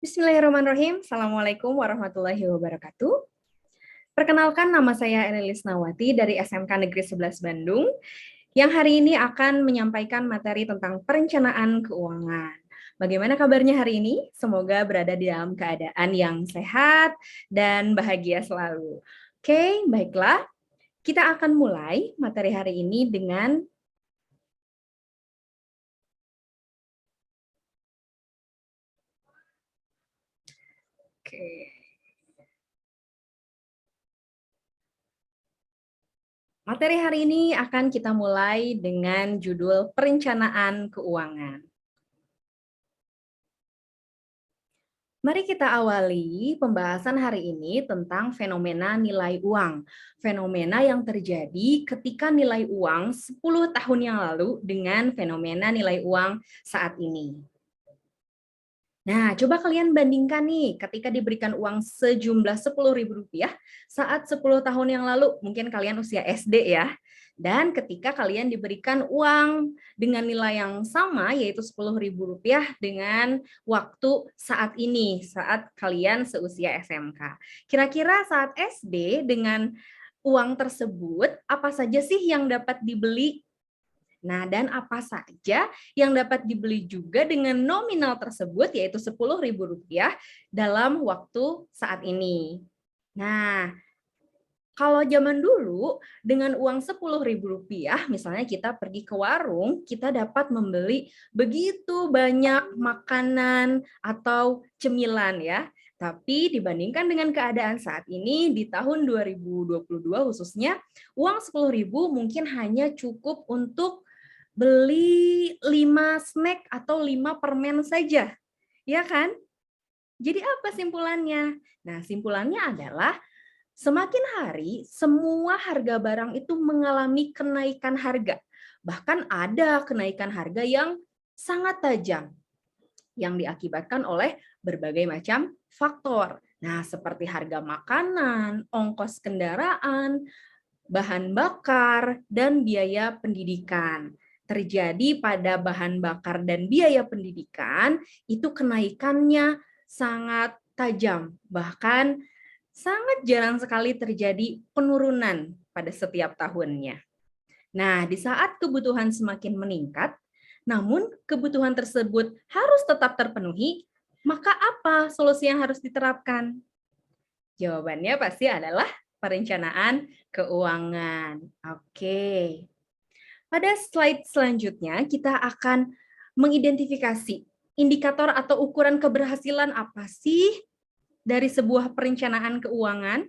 Bismillahirrahmanirrahim. Assalamualaikum warahmatullahi wabarakatuh. Perkenalkan, nama saya Elilis Nawati dari SMK Negeri 11 Bandung, yang hari ini akan menyampaikan materi tentang perencanaan keuangan. Bagaimana kabarnya hari ini? Semoga berada di dalam keadaan yang sehat dan bahagia selalu. Oke, baiklah. Kita akan mulai materi hari ini dengan materi hari ini akan kita mulai dengan judul perencanaan keuangan. Mari kita awali pembahasan hari ini tentang fenomena nilai uang. Fenomena yang terjadi ketika nilai uang 10 tahun yang lalu dengan fenomena nilai uang saat ini. Nah, coba kalian bandingkan nih ketika diberikan uang sejumlah Rp10.000 saat 10 tahun yang lalu, mungkin kalian usia SD ya. Dan ketika kalian diberikan uang dengan nilai yang sama, yaitu Rp10.000 dengan waktu saat ini, saat kalian seusia SMK. Kira-kira saat SD dengan uang tersebut, apa saja sih yang dapat dibeli? Nah, dan apa saja yang dapat dibeli juga dengan nominal tersebut, yaitu Rp10.000 dalam waktu saat ini. Nah, kalau zaman dulu dengan uang Rp10.000, misalnya kita pergi ke warung, kita dapat membeli begitu banyak makanan atau cemilan ya. Tapi dibandingkan dengan keadaan saat ini di tahun 2022 khususnya, uang Rp10.000 mungkin hanya cukup untuk beli 5 snack atau 5 permen saja. Ya kan? Jadi apa simpulannya? Nah, simpulannya adalah semakin hari, semua harga barang itu mengalami kenaikan harga. Bahkan ada kenaikan harga yang sangat tajam yang diakibatkan oleh berbagai macam faktor. Nah, seperti harga makanan, ongkos kendaraan, bahan bakar, dan biaya pendidikan. Terjadi pada bahan bakar dan biaya pendidikan, itu kenaikannya sangat tajam. Bahkan sangat jarang sekali terjadi penurunan pada setiap tahunnya. Nah, di saat kebutuhan semakin meningkat, namun kebutuhan tersebut harus tetap terpenuhi, maka apa solusi yang harus diterapkan? Jawabannya pasti adalah perencanaan keuangan. Oke. Pada slide selanjutnya, kita akan mengidentifikasi indikator atau ukuran keberhasilan apa sih dari sebuah perencanaan keuangan.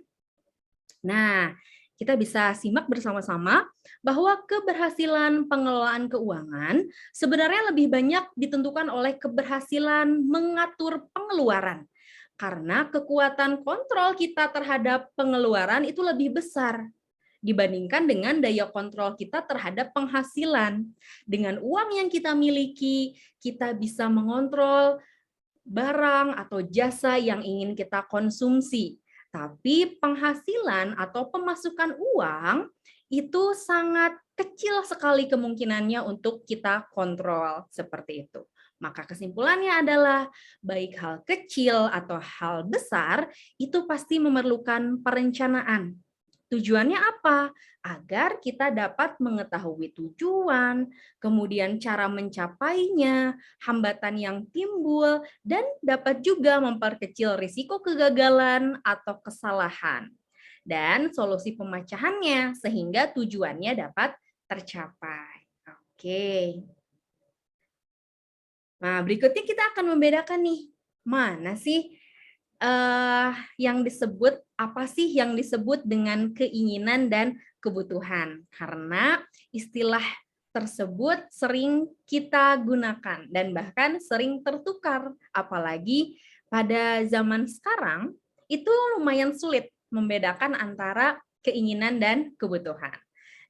Nah, kita bisa simak bersama-sama bahwa keberhasilan pengelolaan keuangan sebenarnya lebih banyak ditentukan oleh keberhasilan mengatur pengeluaran. Karena kekuatan kontrol kita terhadap pengeluaran itu lebih besar dibandingkan dengan daya kontrol kita terhadap penghasilan. Dengan uang yang kita miliki, kita bisa mengontrol barang atau jasa yang ingin kita konsumsi. Tapi penghasilan atau pemasukan uang itu sangat kecil sekali kemungkinannya untuk kita kontrol seperti itu. Maka kesimpulannya adalah baik hal kecil atau hal besar itu pasti memerlukan perencanaan. Tujuannya apa? Agar kita dapat mengetahui tujuan, kemudian cara mencapainya, hambatan yang timbul, dan dapat juga memperkecil risiko kegagalan atau kesalahan. Dan solusi pemecahannya sehingga tujuannya dapat tercapai. Oke. Nah, berikutnya kita akan membedakan nih, mana sih yang disebut, apa sih yang disebut dengan keinginan dan kebutuhan. Karena istilah tersebut sering kita gunakan dan bahkan sering tertukar. Apalagi pada zaman sekarang, itu lumayan sulit membedakan antara keinginan dan kebutuhan.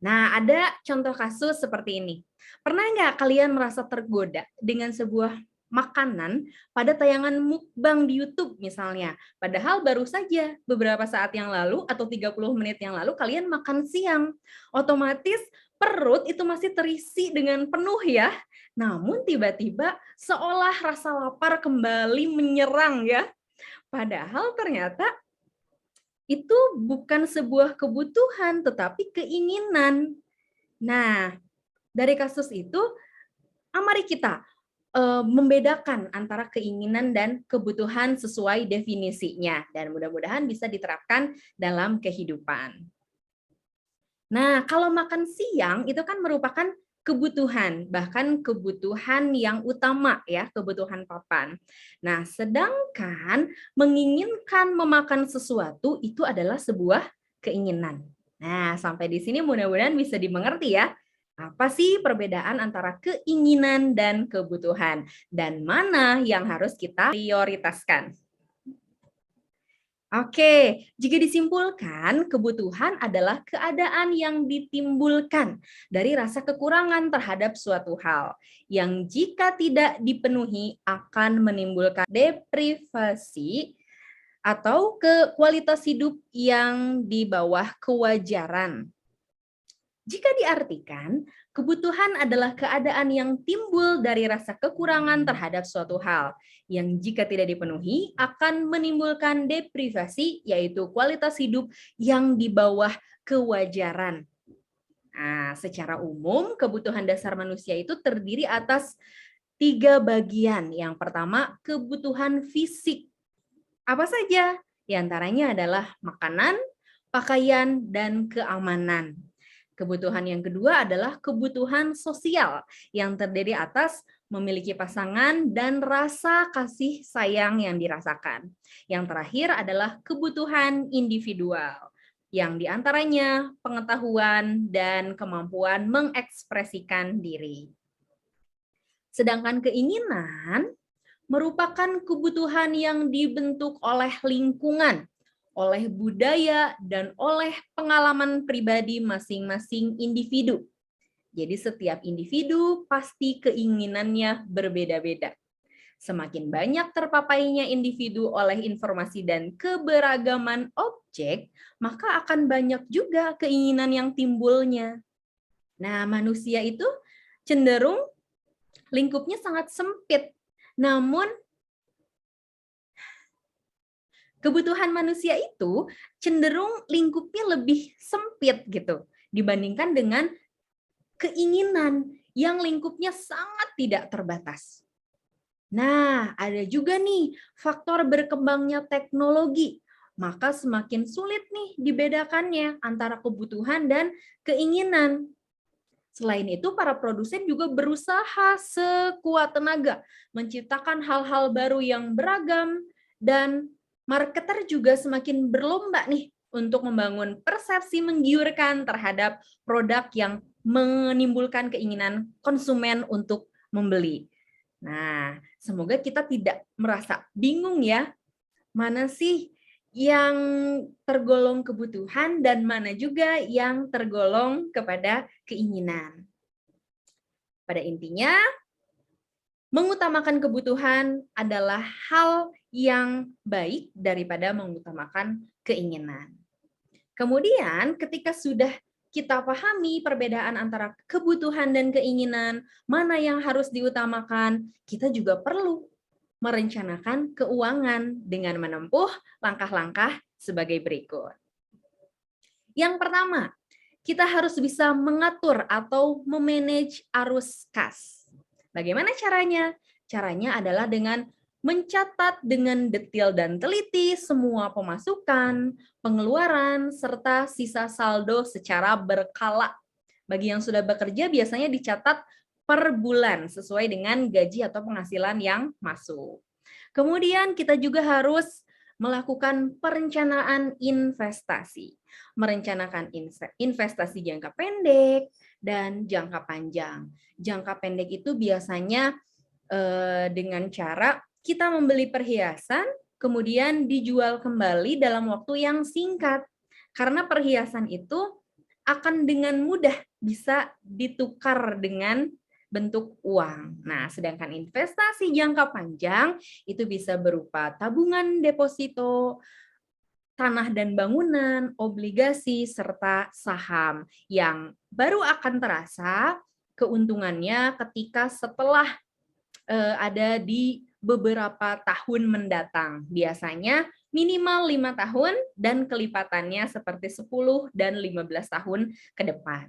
Nah, ada contoh kasus seperti ini. Pernah nggak kalian merasa tergoda dengan sebuah makanan pada tayangan mukbang di YouTube misalnya. Padahal baru saja beberapa saat yang lalu atau 30 menit yang lalu kalian makan siang. Otomatis perut itu masih terisi dengan penuh ya. Namun tiba-tiba seolah rasa lapar kembali menyerang ya. Padahal ternyata itu bukan sebuah kebutuhan tetapi keinginan. Nah, dari kasus itu mari kita membedakan antara keinginan dan kebutuhan sesuai definisinya dan mudah-mudahan bisa diterapkan dalam kehidupan. Nah, kalau makan siang itu kan merupakan kebutuhan, bahkan kebutuhan yang utama ya, kebutuhan papan. Nah, sedangkan menginginkan memakan sesuatu itu adalah sebuah keinginan. Nah, sampai di sini mudah-mudahan bisa dimengerti ya. Apa sih perbedaan antara keinginan dan kebutuhan? Dan mana yang harus kita prioritaskan? Oke, jika disimpulkan, kebutuhan adalah keadaan yang ditimbulkan dari rasa kekurangan terhadap suatu hal, yang jika tidak dipenuhi akan menimbulkan deprivasi atau ke kualitas hidup yang di bawah kewajaran. Jika diartikan, kebutuhan adalah keadaan yang timbul dari rasa kekurangan terhadap suatu hal, yang jika tidak dipenuhi akan menimbulkan deprivasi, yaitu kualitas hidup yang di bawah kewajaran. Nah, secara umum, kebutuhan dasar manusia itu terdiri atas 3 bagian. Yang pertama, kebutuhan fisik. Apa saja? Di antaranya adalah makanan, pakaian, dan keamanan. Kebutuhan yang kedua adalah kebutuhan sosial yang terdiri atas memiliki pasangan dan rasa kasih sayang yang dirasakan. Yang terakhir adalah kebutuhan individual yang diantaranya pengetahuan dan kemampuan mengekspresikan diri. Sedangkan keinginan merupakan kebutuhan yang dibentuk oleh lingkungan, oleh budaya, dan oleh pengalaman pribadi masing-masing individu. Jadi setiap individu pasti keinginannya berbeda-beda. Semakin banyak terpapainya individu oleh informasi dan keberagaman objek, maka akan banyak juga keinginan yang timbulnya. Nah, manusia itu cenderung lingkupnya sangat sempit. Namun kebutuhan manusia itu cenderung lingkupnya lebih sempit gitu dibandingkan dengan keinginan yang lingkupnya sangat tidak terbatas. Nah, ada juga nih faktor berkembangnya teknologi. Maka semakin sulit nih dibedakannya antara kebutuhan dan keinginan. Selain itu, para produsen juga berusaha sekuat tenaga menciptakan hal-hal baru yang beragam dan marketer juga semakin berlomba nih untuk membangun persepsi menggiurkan terhadap produk yang menimbulkan keinginan konsumen untuk membeli. Nah, semoga kita tidak merasa bingung ya, mana sih yang tergolong kebutuhan dan mana juga yang tergolong kepada keinginan. Pada intinya, mengutamakan kebutuhan adalah hal yang baik daripada mengutamakan keinginan. Kemudian ketika sudah kita pahami perbedaan antara kebutuhan dan keinginan, mana yang harus diutamakan, kita juga perlu merencanakan keuangan dengan menempuh langkah-langkah sebagai berikut. Yang pertama, kita harus bisa mengatur atau memanage arus kas. Bagaimana caranya? Caranya adalah dengan mencatat dengan detail dan teliti semua pemasukan, pengeluaran, serta sisa saldo secara berkala. Bagi yang sudah bekerja biasanya dicatat per bulan sesuai dengan gaji atau penghasilan yang masuk. Kemudian kita juga harus melakukan perencanaan investasi. Merencanakan investasi jangka pendek dan jangka panjang. Jangka pendek itu biasanya dengan cara kita membeli perhiasan, kemudian dijual kembali dalam waktu yang singkat. Karena perhiasan itu akan dengan mudah bisa ditukar dengan bentuk uang. Nah, sedangkan investasi jangka panjang itu bisa berupa tabungan deposito, tanah dan bangunan, obligasi, serta saham yang baru akan terasa keuntungannya ketika setelah ada di beberapa tahun mendatang. Biasanya minimal 5 tahun dan kelipatannya seperti 10 dan 15 tahun ke depan.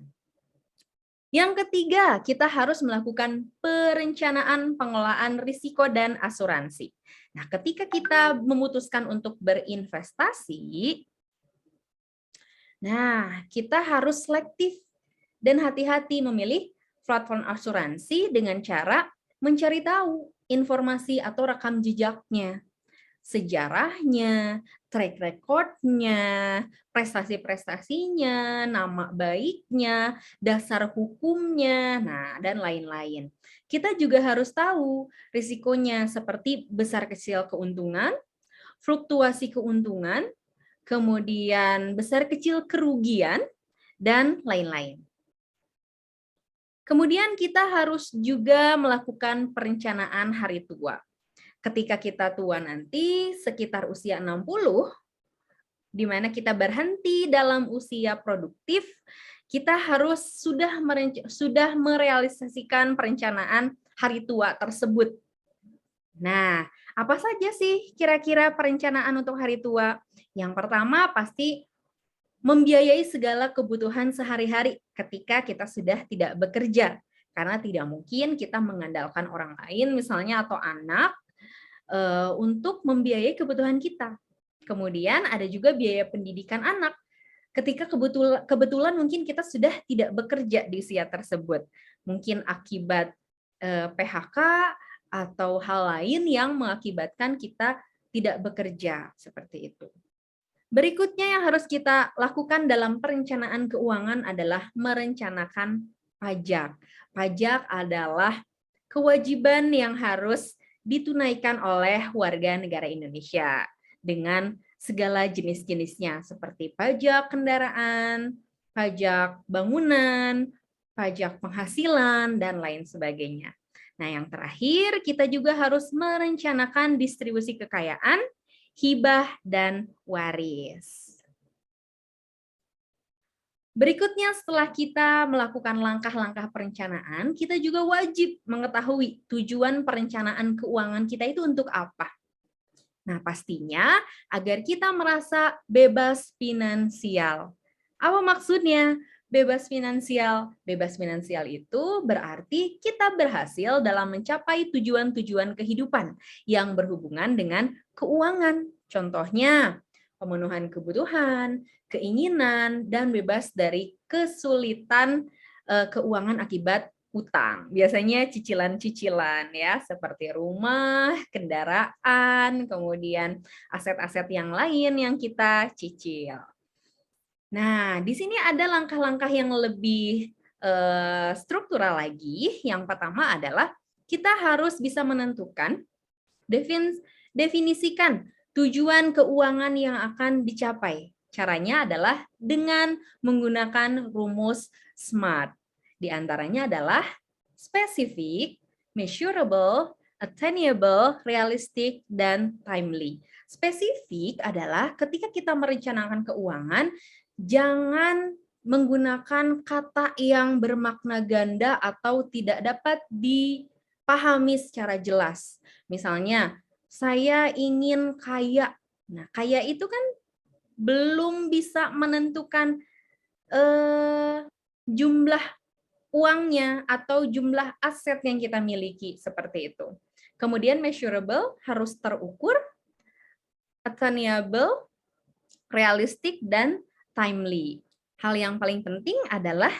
Yang ketiga, kita harus melakukan perencanaan pengelolaan risiko dan asuransi. Nah, ketika kita memutuskan untuk berinvestasi, nah, kita harus selektif dan hati-hati memilih platform asuransi dengan cara mencari tahu informasi atau rekam jejaknya, sejarahnya, track record-nya, prestasi-prestasinya, nama baiknya, dasar hukumnya, nah, dan lain-lain. Kita juga harus tahu risikonya seperti besar kecil keuntungan, fluktuasi keuntungan, kemudian besar kecil kerugian, dan lain-lain. Kemudian kita harus juga melakukan perencanaan hari tua. Ketika kita tua nanti sekitar usia 60, di mana kita berhenti dalam usia produktif, kita harus sudah merealisasikan perencanaan hari tua tersebut. Nah, apa saja sih kira-kira perencanaan untuk hari tua? Yang pertama pasti membiayai segala kebutuhan sehari-hari ketika kita sudah tidak bekerja. Karena tidak mungkin kita mengandalkan orang lain misalnya atau anak untuk membiayai kebutuhan kita. Kemudian ada juga biaya pendidikan anak. Ketika kebetulan mungkin kita sudah tidak bekerja di usia tersebut. Mungkin akibat PHK atau hal lain yang mengakibatkan kita tidak bekerja seperti itu. Berikutnya yang harus kita lakukan dalam perencanaan keuangan adalah merencanakan pajak. Pajak adalah kewajiban yang harus ditunaikan oleh warga negara Indonesia dengan segala jenis-jenisnya seperti pajak kendaraan, pajak bangunan, pajak penghasilan, dan lain sebagainya. Nah, yang terakhir kita juga harus merencanakan distribusi kekayaan, hibah, dan waris. Berikutnya, setelah kita melakukan langkah-langkah perencanaan, kita juga wajib mengetahui tujuan perencanaan keuangan kita itu untuk apa. Nah, pastinya agar kita merasa bebas finansial. Apa maksudnya? Bebas finansial. Bebas finansial itu berarti kita berhasil dalam mencapai tujuan-tujuan kehidupan yang berhubungan dengan keuangan. Contohnya, pemenuhan kebutuhan, keinginan, dan bebas dari kesulitan keuangan akibat utang. Biasanya cicilan-cicilan ya, seperti rumah, kendaraan, kemudian aset-aset yang lain yang kita cicil. Nah, di sini ada langkah-langkah yang lebih struktural lagi. Yang pertama adalah kita harus bisa menentukan, definisikan tujuan keuangan yang akan dicapai. Caranya adalah dengan menggunakan rumus SMART. Di antaranya adalah spesifik, measurable, attainable, realistic, dan timely. Spesifik adalah ketika kita merencanakan keuangan, jangan menggunakan kata yang bermakna ganda atau tidak dapat dipahami secara jelas. Misalnya, saya ingin kaya. Nah, kaya itu kan belum bisa menentukan jumlah uangnya atau jumlah aset yang kita miliki, seperti itu. Kemudian measurable harus terukur, attainable, realistic, dan timely. Hal yang paling penting adalah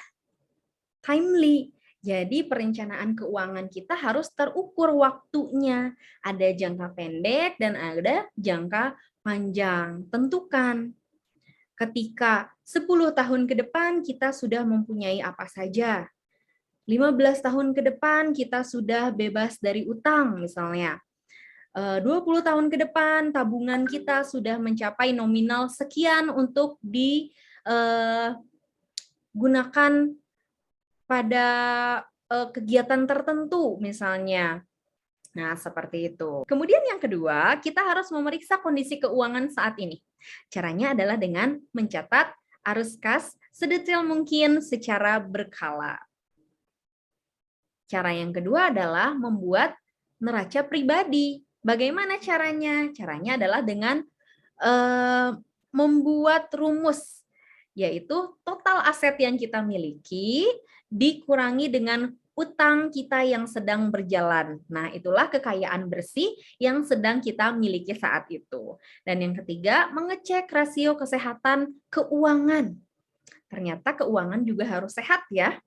timely. Jadi perencanaan keuangan kita harus terukur waktunya. Ada jangka pendek dan ada jangka panjang. Tentukan ketika 10 tahun ke depan kita sudah mempunyai apa saja. 15 tahun ke depan kita sudah bebas dari utang misalnya. 20 tahun ke depan tabungan kita sudah mencapai nominal sekian untuk digunakan pada kegiatan tertentu misalnya. Nah, seperti itu. Kemudian yang kedua, kita harus memeriksa kondisi keuangan saat ini. Caranya adalah dengan mencatat arus kas sedetail mungkin secara berkala. Cara yang kedua adalah membuat neraca pribadi. Bagaimana caranya? Caranya adalah dengan membuat rumus, yaitu total aset yang kita miliki dikurangi dengan utang kita yang sedang berjalan. Nah, itulah kekayaan bersih yang sedang kita miliki saat itu. Dan yang ketiga, mengecek rasio kesehatan keuangan. Ternyata keuangan juga harus sehat ya.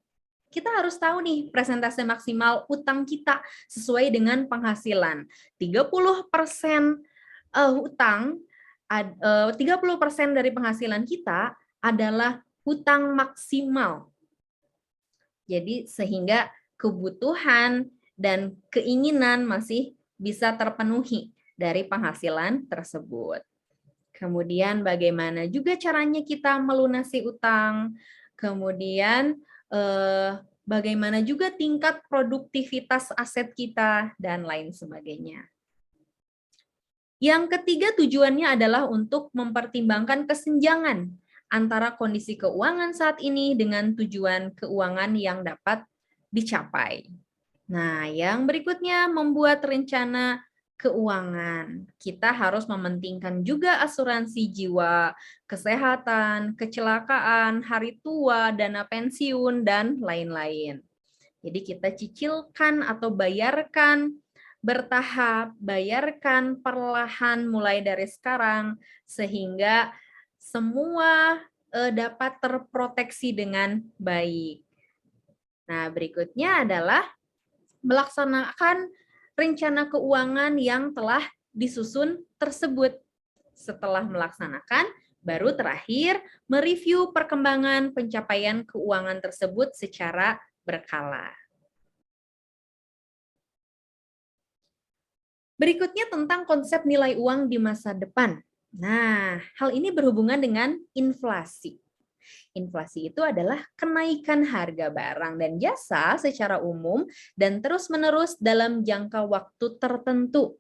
Kita harus tahu nih persentase maksimal utang kita sesuai dengan penghasilan. 30% hutang, 30% dari penghasilan kita adalah hutang maksimal. Jadi sehingga kebutuhan dan keinginan masih bisa terpenuhi dari penghasilan tersebut. Kemudian bagaimana juga caranya kita melunasi utang, kemudian bagaimana juga tingkat produktivitas aset kita, dan lain sebagainya. Yang ketiga tujuannya adalah untuk mempertimbangkan kesenjangan antara kondisi keuangan saat ini dengan tujuan keuangan yang dapat dicapai. Nah, yang berikutnya membuat rencana keuangan. Kita harus mementingkan juga asuransi jiwa, kesehatan, kecelakaan, hari tua, dana pensiun, dan lain-lain. Jadi kita cicilkan atau bayarkan bertahap, bayarkan perlahan mulai dari sekarang, sehingga semua dapat terproteksi dengan baik. Nah, berikutnya adalah melaksanakan rencana keuangan yang telah disusun tersebut. Setelah melaksanakan, baru terakhir mereview perkembangan pencapaian keuangan tersebut secara berkala. Berikutnya tentang konsep nilai uang di masa depan. Nah, hal ini berhubungan dengan inflasi. Inflasi itu adalah kenaikan harga barang dan jasa secara umum dan terus-menerus dalam jangka waktu tertentu.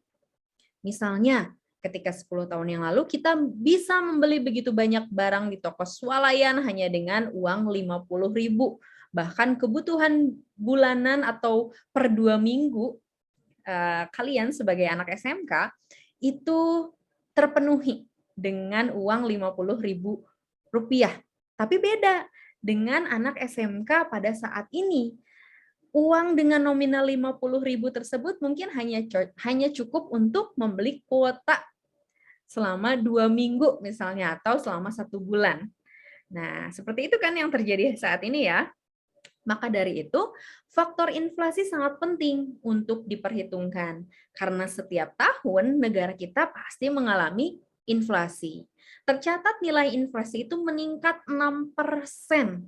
Misalnya, ketika 10 tahun yang lalu kita bisa membeli begitu banyak barang di toko swalayan hanya dengan uang 50.000. Bahkan kebutuhan bulanan atau per 2 minggu kalian sebagai anak SMK itu terpenuhi dengan uang Rp50.000. Tapi beda dengan anak SMK pada saat ini. Uang dengan nominal 50.000 tersebut mungkin hanya cukup untuk membeli kuota selama 2 minggu misalnya, atau selama 1 bulan. Nah, seperti itu kan yang terjadi saat ini ya. Maka dari itu, faktor inflasi sangat penting untuk diperhitungkan. Karena setiap tahun negara kita pasti mengalami inflasi. Tercatat nilai inflasi itu meningkat 6%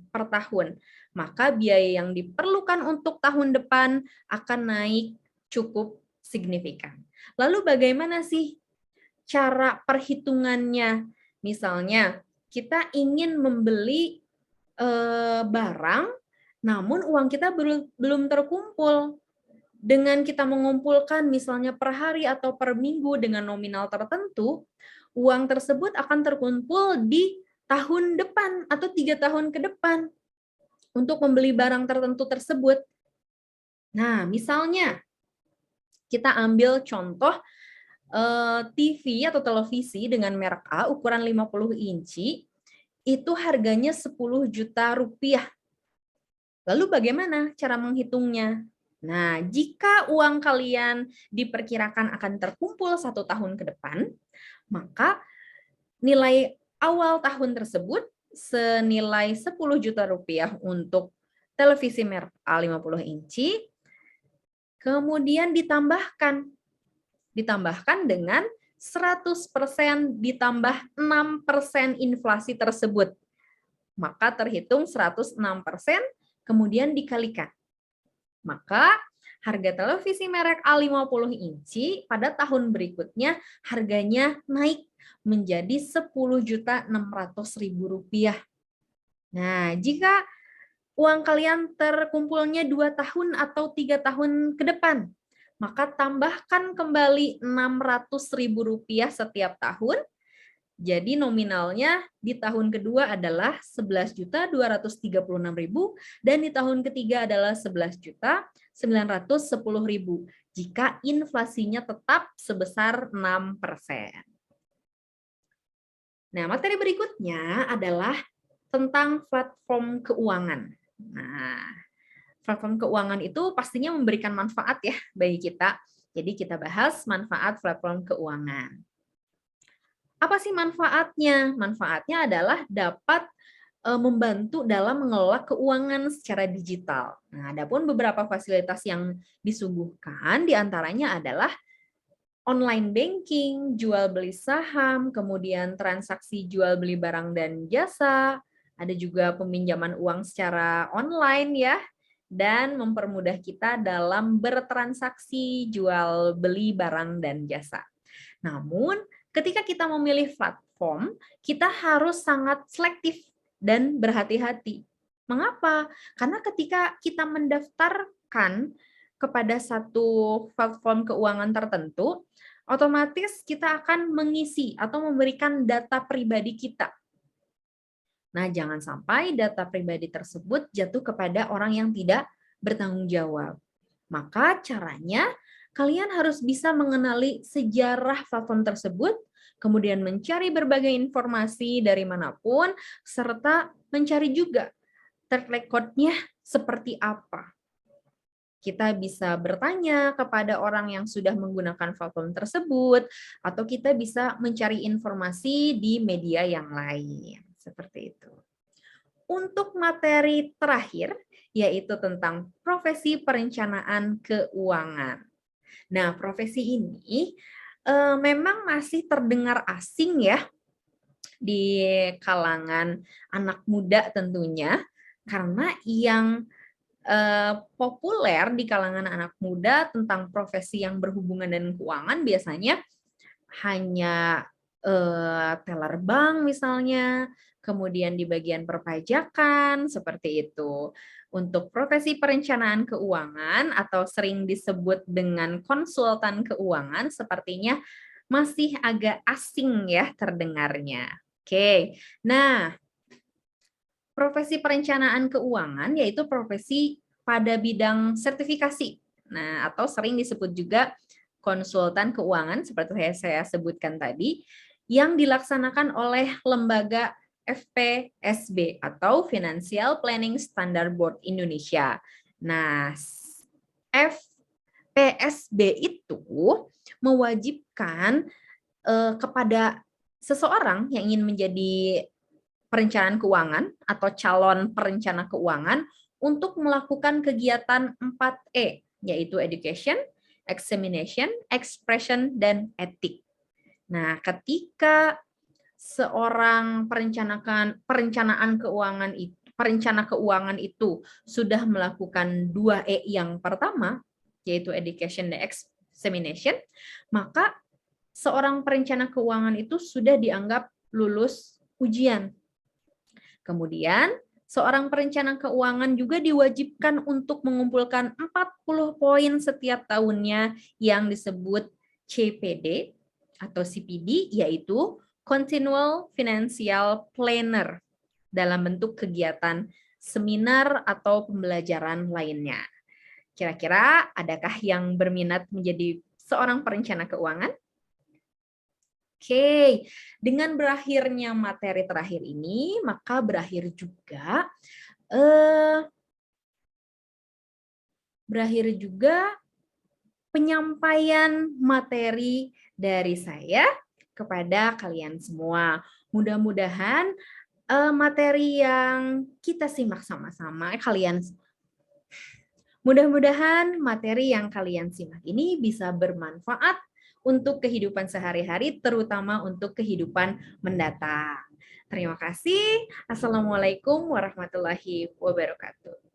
per tahun. Maka biaya yang diperlukan untuk tahun depan akan naik cukup signifikan. Lalu bagaimana sih cara perhitungannya? Misalnya, kita ingin membeli barang, namun uang kita belum terkumpul. Dengan kita mengumpulkan misalnya per hari atau per minggu dengan nominal tertentu, uang tersebut akan terkumpul di tahun depan atau 3 tahun ke depan untuk membeli barang tertentu tersebut. Nah, misalnya kita ambil contoh TV atau televisi dengan merek A ukuran 50 inci, itu harganya 10 juta rupiah. Lalu bagaimana cara menghitungnya? Nah, jika uang kalian diperkirakan akan terkumpul 1 tahun ke depan, maka nilai awal tahun tersebut senilai 10 juta rupiah untuk televisi merek A 50 inci, kemudian ditambahkan dengan 100% ditambah 6% inflasi tersebut. Maka terhitung 106%, kemudian dikalikan. Maka harga televisi merek A50 inci pada tahun berikutnya harganya naik menjadi Rp10.600.000. Nah, jika uang kalian terkumpulnya 2 tahun atau 3 tahun ke depan, maka tambahkan kembali Rp600.000 setiap tahun. Jadi nominalnya di tahun kedua adalah 11.236.000 dan di tahun ketiga adalah 11.136.000. 910.000 jika inflasinya tetap sebesar 6%. Nah, materi berikutnya adalah tentang platform keuangan. Nah, platform keuangan itu pastinya memberikan manfaat ya bagi kita. Jadi kita bahas manfaat platform keuangan. Apa sih manfaatnya? Manfaatnya adalah dapat membantu dalam mengelola keuangan secara digital. Nah, adapun beberapa fasilitas yang disuguhkan diantaranya adalah online banking, jual beli saham, kemudian transaksi jual beli barang dan jasa, ada juga peminjaman uang secara online ya, dan mempermudah kita dalam bertransaksi jual beli barang dan jasa. Namun, ketika kita memilih platform, kita harus sangat selektif dan berhati-hati. Mengapa? Karena ketika kita mendaftarkan kepada satu platform keuangan tertentu, otomatis kita akan mengisi atau memberikan data pribadi kita. Nah, jangan sampai data pribadi tersebut jatuh kepada orang yang tidak bertanggung jawab. Maka caranya, kalian harus bisa mengenali sejarah platform tersebut, kemudian mencari berbagai informasi dari manapun, serta mencari juga track record-nya seperti apa. Kita bisa bertanya kepada orang yang sudah menggunakan platform tersebut, atau kita bisa mencari informasi di media yang lain. Seperti itu. Untuk materi terakhir, yaitu tentang profesi perencanaan keuangan. Nah, profesi ini memang masih terdengar asing ya di kalangan anak muda tentunya, karena yang populer di kalangan anak muda tentang profesi yang berhubungan dengan keuangan biasanya hanya teller bank misalnya, kemudian di bagian perpajakan, seperti itu. Untuk profesi perencanaan keuangan atau sering disebut dengan konsultan keuangan, sepertinya masih agak asing ya terdengarnya. Oke, nah profesi perencanaan keuangan yaitu profesi pada bidang sertifikasi. Nah, atau sering disebut juga konsultan keuangan seperti saya sebutkan tadi, yang dilaksanakan oleh lembaga FPSB atau Financial Planning Standard Board Indonesia. Nah, FPSB itu mewajibkan kepada seseorang yang ingin menjadi perencanaan keuangan atau calon perencana keuangan untuk melakukan kegiatan 4E, yaitu education, examination, expression, dan etik. Nah, ketika seorang perencana keuangan itu sudah melakukan 2E yang pertama, yaitu education dan examination, maka seorang perencana keuangan itu sudah dianggap lulus ujian. Kemudian, seorang perencana keuangan juga diwajibkan untuk mengumpulkan 40 poin setiap tahunnya yang disebut CPD atau CPD, yaitu Continual Financial Planner, dalam bentuk kegiatan seminar atau pembelajaran lainnya. Kira-kira adakah yang berminat menjadi seorang perencana keuangan? Oke, dengan berakhirnya materi terakhir ini, maka berakhir juga penyampaian materi dari saya kepada kalian semua. Mudah-mudahan materi yang kita simak sama-sama, mudah-mudahan materi yang kalian simak ini bisa bermanfaat untuk kehidupan sehari-hari, terutama untuk kehidupan mendatang. Terima kasih. Assalamualaikum warahmatullahi wabarakatuh.